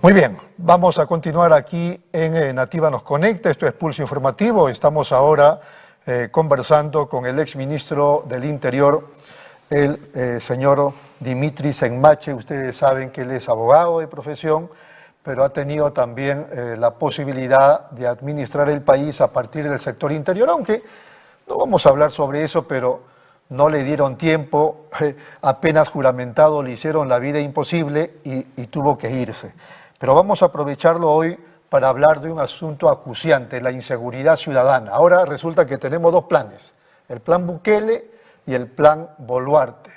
Muy bien, vamos a continuar aquí en Nativa nos conecta, esto es Pulso Informativo. Estamos ahora conversando con el exministro del Interior, el señor Dimitris Enmache. Ustedes saben que él es abogado de profesión, pero ha tenido también la posibilidad de administrar el país a partir del sector interior, aunque no vamos a hablar sobre eso, pero no le dieron tiempo, apenas juramentado le hicieron la vida imposible y tuvo que irse. Pero vamos a aprovecharlo hoy para hablar de un asunto acuciante, la inseguridad ciudadana. Ahora resulta que tenemos dos planes, el plan Bukele y el plan Boluarte.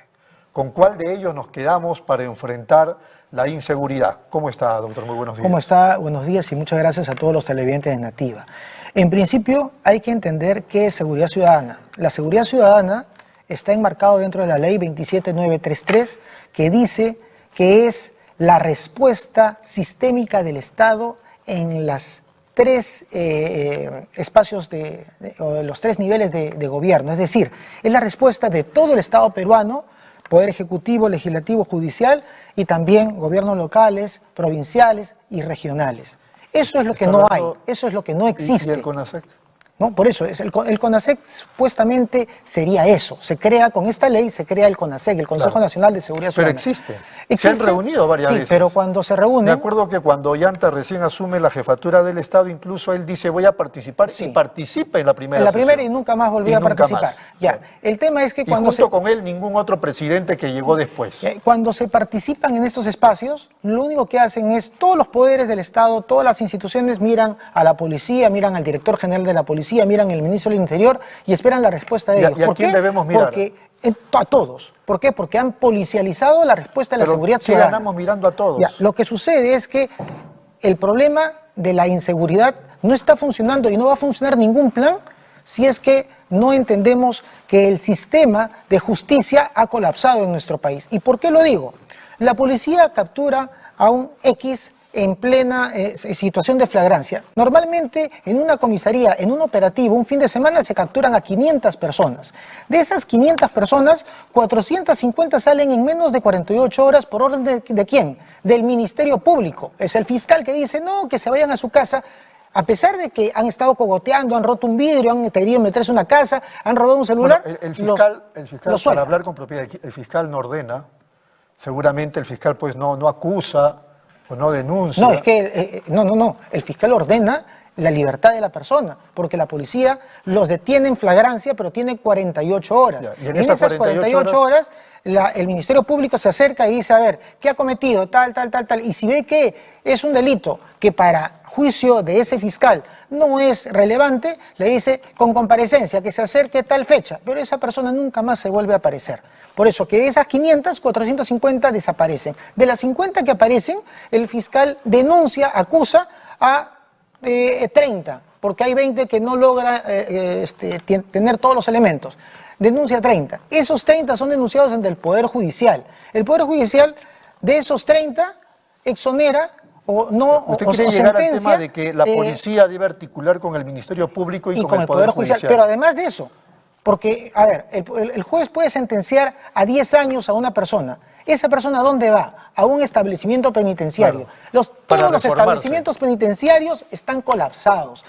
¿Con cuál de ellos nos quedamos para enfrentar la inseguridad? ¿Cómo está, doctor? Muy buenos días. ¿Cómo está? Buenos días y muchas gracias a todos los televidentes de Nativa. En principio hay que entender qué es seguridad ciudadana. La seguridad ciudadana está enmarcado dentro de la ley 27933, que dice que es la respuesta sistémica del Estado en las tres espacios o los tres niveles de gobierno. Es decir, es la respuesta de todo el Estado peruano, Poder Ejecutivo, Legislativo, Judicial y también gobiernos locales, provinciales y regionales. Eso es lo que no hay, eso es lo que no existe. ¿Y el CONASEC? ¿No? Por eso, el CONASEC supuestamente sería eso. Se crea, con esta ley, se crea el CONASEC, el Consejo Nacional de Seguridad Ciudadana. Pero existe. Se han reunido varias veces. Sí, pero cuando se reúnen... Me acuerdo que cuando Ollanta recién asume la jefatura del Estado, incluso él dice, voy a participar, y participa en la primera sesión. En la primera y nunca más volvió a participar. Más. Ya, el tema es que cuando... Y junto con él, ningún otro presidente que llegó después. Cuando se participan en estos espacios, lo único que hacen es, todos los poderes del Estado, todas las instituciones miran a la policía, miran al director general de la policía, miran al ministro del Interior y esperan la respuesta de ellos. ¿Y a quién debemos mirar? A todos. ¿Por qué? Porque han policializado la respuesta de la seguridad ciudadana. Ganamos mirando a todos. Ya, lo que sucede es que el problema de la inseguridad no está funcionando y no va a funcionar ningún plan si es que no entendemos que el sistema de justicia ha colapsado en nuestro país. ¿Y por qué lo digo? La policía captura a un X en plena situación de flagrancia. Normalmente en una comisaría, en un operativo, un fin de semana se capturan a 500 personas. De esas 500 personas, 450 salen en menos de 48 horas por orden ¿de quién? Del Ministerio Público. Es el fiscal que dice, no, que se vayan a su casa, a pesar de que han estado cogoteando, han roto un vidrio, han querido meterse en una casa, han robado un celular. Bueno, el fiscal para hablar con propiedad, el fiscal no ordena, seguramente el fiscal pues no acusa, o no denuncia. No, es que, no. El fiscal ordena la libertad de la persona, porque la policía los detiene en flagrancia, pero tiene 48 horas. Ya, y en esas 48 horas el Ministerio Público se acerca y dice, a ver, ¿qué ha cometido? Tal. Y si ve que es un delito que para juicio de ese fiscal no es relevante, le dice con comparecencia que se acerque tal fecha, pero esa persona nunca más se vuelve a aparecer. Por eso que de esas 500, 450 desaparecen. De las 50 que aparecen, el fiscal denuncia, acusa a 30, porque hay 20 que no logra tener todos los elementos. Denuncia 30. Esos 30 son denunciados ante el Poder Judicial. El Poder Judicial, de esos 30, exonera o no... ¿Usted quiere llegar al tema de que la policía debe articular con el Ministerio Público y con el Poder Judicial? Pero además de eso, porque, a ver, el juez puede sentenciar a 10 años a una persona. ¿Esa persona dónde va? A un establecimiento penitenciario. Claro, todos los establecimientos penitenciarios están colapsados.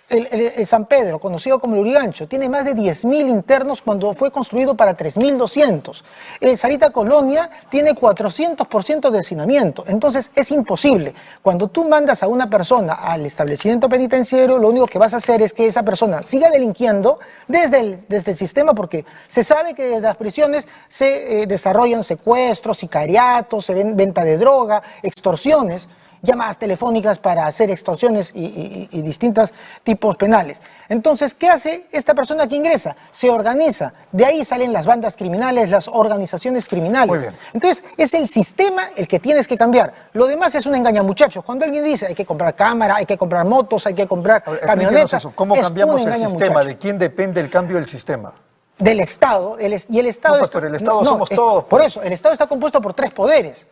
El San Pedro, conocido como el Urigancho, tiene más de 10.000 internos cuando fue construido para 3.200. El Sarita Colonia tiene 400% de hacinamiento. Entonces es imposible. Cuando tú mandas a una persona al establecimiento penitenciario, lo único que vas a hacer es que esa persona siga delinquiendo desde el sistema, porque se sabe que desde las prisiones se desarrollan secuestros, sicariatos, se ven venta de droga, extorsiones, llamadas telefónicas para hacer extorsiones y distintos tipos penales. Entonces, ¿qué hace esta persona que ingresa? Se organiza. De ahí salen las bandas criminales, las organizaciones criminales. Muy bien. Entonces, es el sistema el que tienes que cambiar. Lo demás es un engañamuchachos. Cuando alguien dice hay que comprar cámara, hay que comprar motos, hay que comprar camionetas... Eso. ¿Cómo cambiamos el sistema? ¿De quién depende el cambio del sistema? Del Estado. Y el Estado... No, pero el Estado somos todos. Por eso, el Estado está compuesto por 3 poderes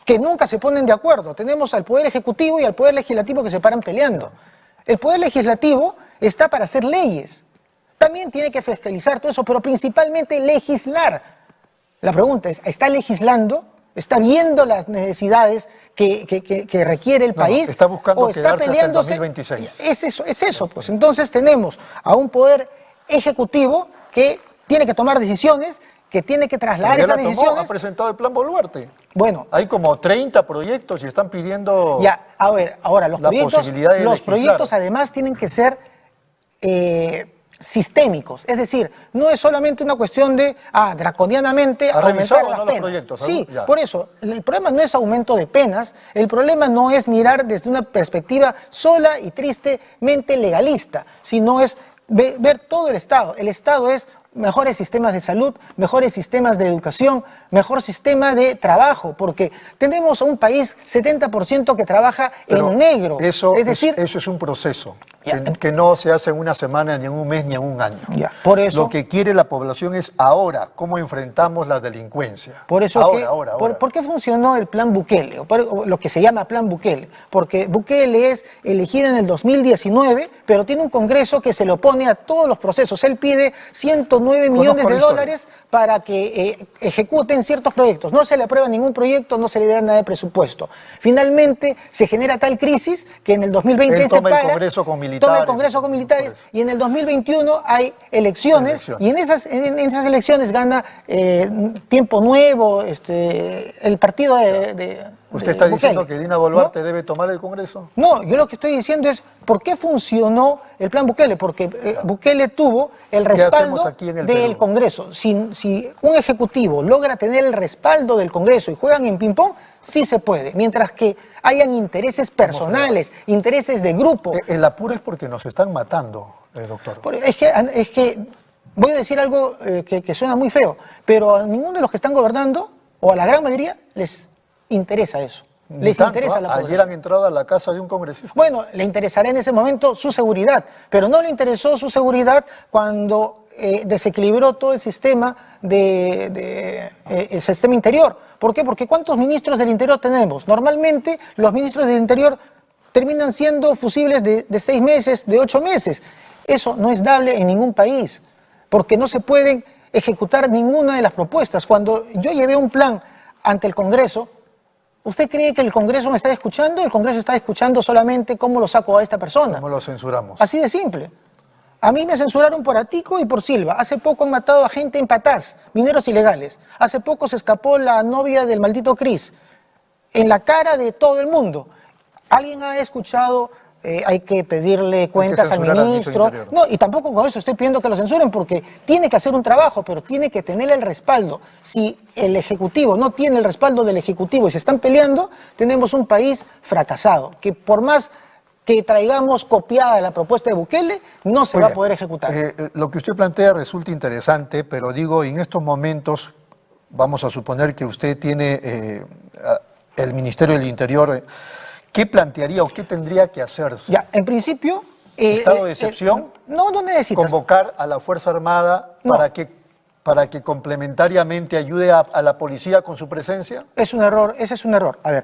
que nunca se ponen de acuerdo. Tenemos al Poder Ejecutivo y al Poder Legislativo que se paran peleando. El Poder Legislativo está para hacer leyes. También tiene que fiscalizar todo eso, pero principalmente legislar. La pregunta es, ¿está legislando? está viendo las necesidades que requiere el país. Está buscando o está quedarse hasta el peleándose. 2026. Es eso, pues. Entonces tenemos a un poder ejecutivo que tiene que tomar decisiones, que tiene que trasladar esas decisiones. Ha presentado el plan Boluarte. Bueno, hay como 30 proyectos y están pidiendo ya, a ver, ahora los posibilidad proyectos además tienen que ser sistémicos, es decir, no es solamente una cuestión de draconianamente aumentar las penas. Los proyectos? Sí, por eso, el problema no es aumento de penas, el problema no es mirar desde una perspectiva sola y tristemente legalista, sino es ver todo el Estado. El Estado es mejores sistemas de salud, mejores sistemas de educación, mejor sistema de trabajo, porque tenemos a un país 70% que trabaja en negro. Eso es un proceso que no se hace en una semana, ni en un mes, ni en un año. Por eso, lo que quiere la población es ahora, cómo enfrentamos la delincuencia. Por eso ahora. ¿Por qué funcionó el plan Bukele? O lo que se llama plan Bukele. Porque Bukele es elegido en el 2019, pero tiene un Congreso que se le opone a todos los procesos. Él pide 109 millones de dólares para que ejecuten ciertos proyectos. No se le aprueba ningún proyecto, no se le da nada de presupuesto. Finalmente se genera tal crisis que en el 2020 él toma el Congreso con militares. Toma el Congreso con militares y en el 2021 hay elecciones. Y en esas elecciones gana Tiempo Nuevo, el partido de ¿Usted está diciendo que Dina Boluarte debe tomar el Congreso? No, yo lo que estoy diciendo es ¿por qué funcionó el plan Bukele? Porque Bukele tuvo el respaldo del Congreso. Si un ejecutivo logra tener el respaldo del Congreso y juegan en ping-pong, sí se puede. Mientras que hayan intereses personales, intereses de grupo. El apuro es porque nos están matando, doctor. Es que voy a decir algo que suena muy feo, pero a ninguno de los que están gobernando, o a la gran mayoría, les interesa eso. Les interesa la población. Ayer han entrado a la casa de un congresista. Bueno, le interesará en ese momento su seguridad, pero no le interesó su seguridad cuando desequilibró todo el sistema el sistema interior. ¿Por qué? Porque ¿cuántos ministros del interior tenemos? Normalmente los ministros del interior terminan siendo fusibles de 6 meses, de 8 meses. Eso no es dable en ningún país, porque no se pueden ejecutar ninguna de las propuestas. Cuando yo llevé un plan ante el Congreso, ¿usted cree que el Congreso me está escuchando? El Congreso está escuchando solamente cómo lo saco a esta persona. ¿Cómo lo censuramos? Así de simple. A mí me censuraron por Atico y por Silva. Hace poco han matado a gente en Patás, mineros ilegales. Hace poco se escapó la novia del maldito Cris. En la cara de todo el mundo. ¿Alguien ha escuchado? Hay que pedirle cuentas al ministro. No, y tampoco con eso estoy pidiendo que lo censuren porque tiene que hacer un trabajo, pero tiene que tener el respaldo. Si el Ejecutivo no tiene el respaldo del Ejecutivo y se están peleando, tenemos un país fracasado, que por más que traigamos copiada la propuesta de Bukele, no se va a poder ejecutar. Lo que usted plantea resulta interesante, pero digo, en estos momentos, vamos a suponer que usted tiene el Ministerio del Interior. ¿Qué plantearía o qué tendría que hacerse? Ya, en principio... ¿Estado de excepción? No necesitas. ¿Convocar a la Fuerza Armada para que complementariamente ayude a la policía con su presencia? Es un error, ese es un error. A ver,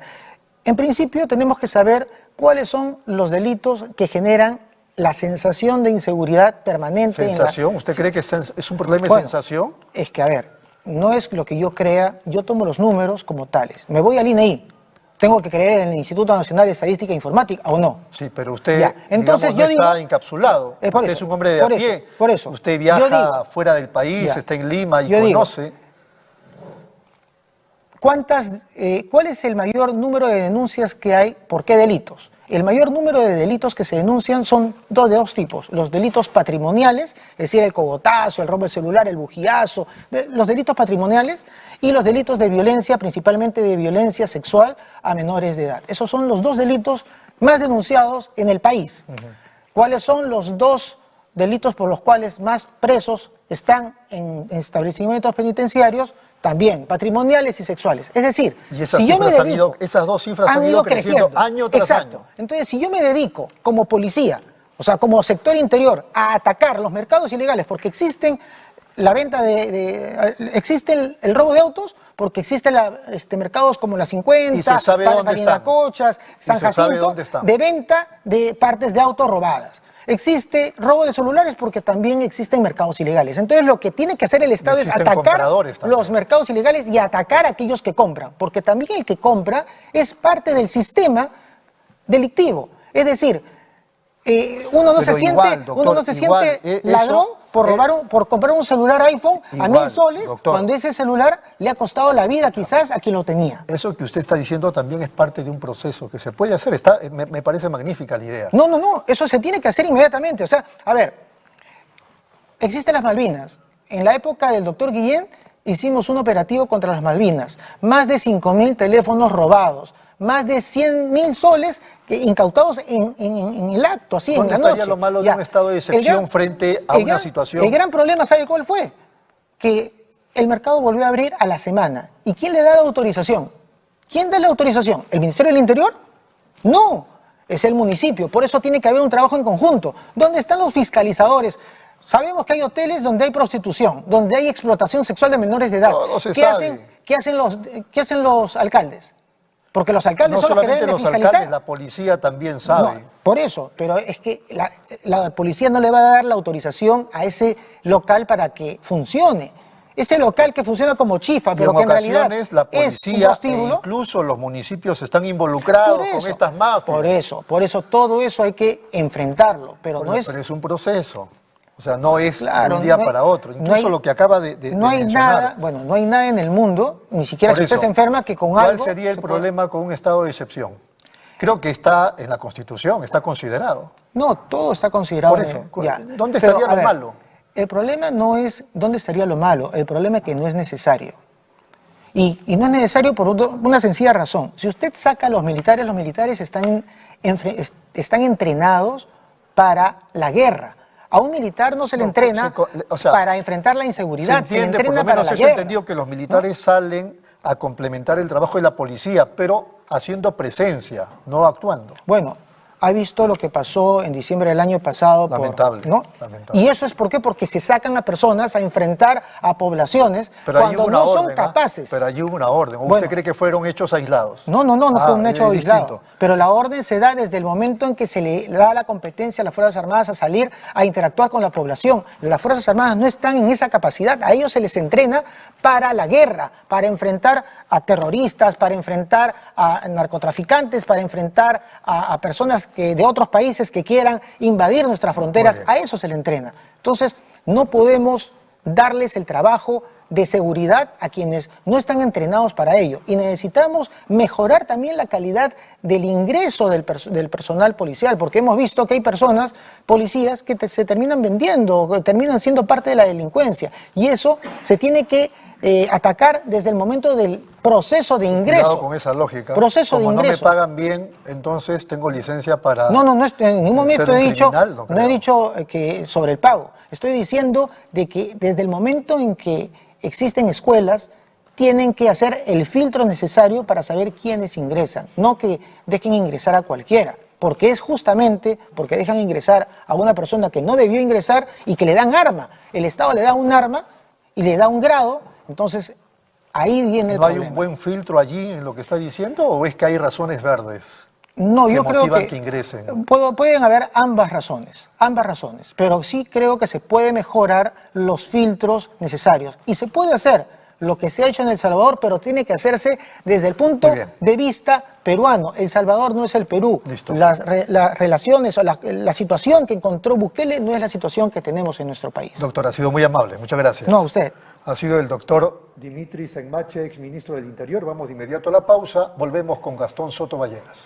en principio tenemos que saber cuáles son los delitos que generan la sensación de inseguridad permanente. ¿Sensación? ¿Usted cree que es un problema de sensación? Es que, a ver, no es lo que yo crea, yo tomo los números como tales. Me voy al INEI. ¿Tengo que creer en el Instituto Nacional de Estadística e Informática o no? Sí, pero usted entonces, no está encapsulado. Usted es un hombre de a pie. Por eso. Usted viaja fuera del país, está en Lima y conoce. ¿Cuál es el mayor número de denuncias que hay? ¿Por qué delitos? El mayor número de delitos que se denuncian son de dos tipos. Los delitos patrimoniales, es decir, el cogotazo, el robo de celular, el bujiazo, los delitos patrimoniales y los delitos de violencia, principalmente de violencia sexual a menores de edad. Esos son los dos delitos más denunciados en el país. ¿Cuáles son los dos delitos por los cuales más presos están en establecimientos penitenciarios? También, patrimoniales y sexuales. Es decir, si yo me dedico, esas dos cifras han ido creciendo año tras año. Entonces, si yo me dedico como policía, o sea, como sector interior, a atacar los mercados ilegales, porque existen la venta existe el robo de autos, porque existen mercados como la 50, Parinacochas, San Jacinto, de venta de partes de autos robadas. Existe robo de celulares porque también existen mercados ilegales. Entonces lo que tiene que hacer el Estado es atacar los mercados ilegales y atacar a aquellos que compran, porque también el que compra es parte del sistema delictivo. Es decir, uno no se siente ladrón por comprar un celular iPhone a 1.000 soles, doctor, cuando ese celular le ha costado la vida quizás a quien lo tenía. Eso que usted está diciendo también es parte de un proceso que se puede hacer. Me parece magnífica la idea. No, eso se tiene que hacer inmediatamente. O sea, a ver, existen las Malvinas. En la época del doctor Guillén hicimos un operativo contra las Malvinas. Más de 5.000 teléfonos robados. Más de 100.000 soles incautados en el acto, así en la noche. ¿Dónde estaría lo malo de un estado de excepción frente a una situación? El gran problema, ¿sabe cuál fue? Que el mercado volvió a abrir a la semana. ¿Y quién le da la autorización? ¿Quién da la autorización? ¿El Ministerio del Interior? No, es el municipio. Por eso tiene que haber un trabajo en conjunto. ¿Dónde están los fiscalizadores? Sabemos que hay hoteles donde hay prostitución, donde hay explotación sexual de menores de edad. No se sabe. ¿Qué hacen los alcaldes? Porque los alcaldes no son los que deben de fiscalizar. No solamente los alcaldes, la policía también sabe. No, por eso, pero es que la policía no le va a dar la autorización a ese local para que funcione. Ese local que funciona como chifa, pero que en realidad la policía e incluso los municipios están involucrados con estas mafias. Por eso todo eso hay que enfrentarlo, pero Pero es un proceso. O sea, no es de un día para otro. Incluso lo que acaba de mencionar. No hay nada en el mundo, ni siquiera si usted se enferma, que con algo... ¿Cuál sería el problema con un estado de excepción? Creo que está en la Constitución, está considerado. No, todo está considerado. Por eso, ¿dónde estaría lo malo? El problema no es dónde estaría lo malo, el problema es que no es necesario. Y no es necesario por una sencilla razón. Si usted saca a los militares están entrenados para la guerra. A un militar no se le entrena para enfrentar la inseguridad, se entiende, le entrena por lo menos para la eso guerra. Entendido que los militares salen a complementar el trabajo de la policía, pero haciendo presencia, no actuando. Bueno, ha visto lo que pasó en diciembre del año pasado. Lamentable. Lamentable. ¿Y eso es por qué? Porque se sacan a personas a enfrentar a poblaciones cuando no son capaces. Pero allí hubo una orden. ¿O usted cree que fueron hechos aislados? No fue un hecho aislado. Pero la orden se da desde el momento en que se le da la competencia a las Fuerzas Armadas a salir a interactuar con la población. Las Fuerzas Armadas no están en esa capacidad. A ellos se les entrena para la guerra, para enfrentar a terroristas, para enfrentar a narcotraficantes, para enfrentar a personas de otros países que quieran invadir nuestras fronteras. A eso se le entrena. Entonces, no podemos darles el trabajo de seguridad a quienes no están entrenados para ello. Y necesitamos mejorar también la calidad del ingreso del personal policial, porque hemos visto que hay personas, policías, que se terminan vendiendo, que terminan siendo parte de la delincuencia. Y eso se tiene que atacar desde el momento del proceso de ingreso. Cuidado con esa lógica. Proceso de ingreso. Como no me pagan bien, entonces tengo licencia para... No, en ningún momento he dicho que sobre el pago. Estoy diciendo de que desde el momento en que existen escuelas, tienen que hacer el filtro necesario para saber quiénes ingresan, no que dejen ingresar a cualquiera, porque es justamente porque dejan ingresar a una persona que no debió ingresar y que le dan arma. El Estado le da un arma y le da un grado, entonces ahí viene el problema. ¿No hay un buen filtro allí en lo que está diciendo o es que hay razones verdes? No, yo creo que ingresen. Pueden haber ambas razones, pero sí creo que se puede mejorar los filtros necesarios y se puede hacer lo que se ha hecho en El Salvador, pero tiene que hacerse desde el punto de vista peruano. El Salvador no es el Perú. Listo. Las relaciones o la situación que encontró Bukele no es la situación que tenemos en nuestro país. Doctor, ha sido muy amable. Muchas gracias. No, usted. Ha sido el doctor Dimitri Senmache, exministro del Interior. Vamos de inmediato a la pausa. Volvemos con Gastón Soto Ballenas.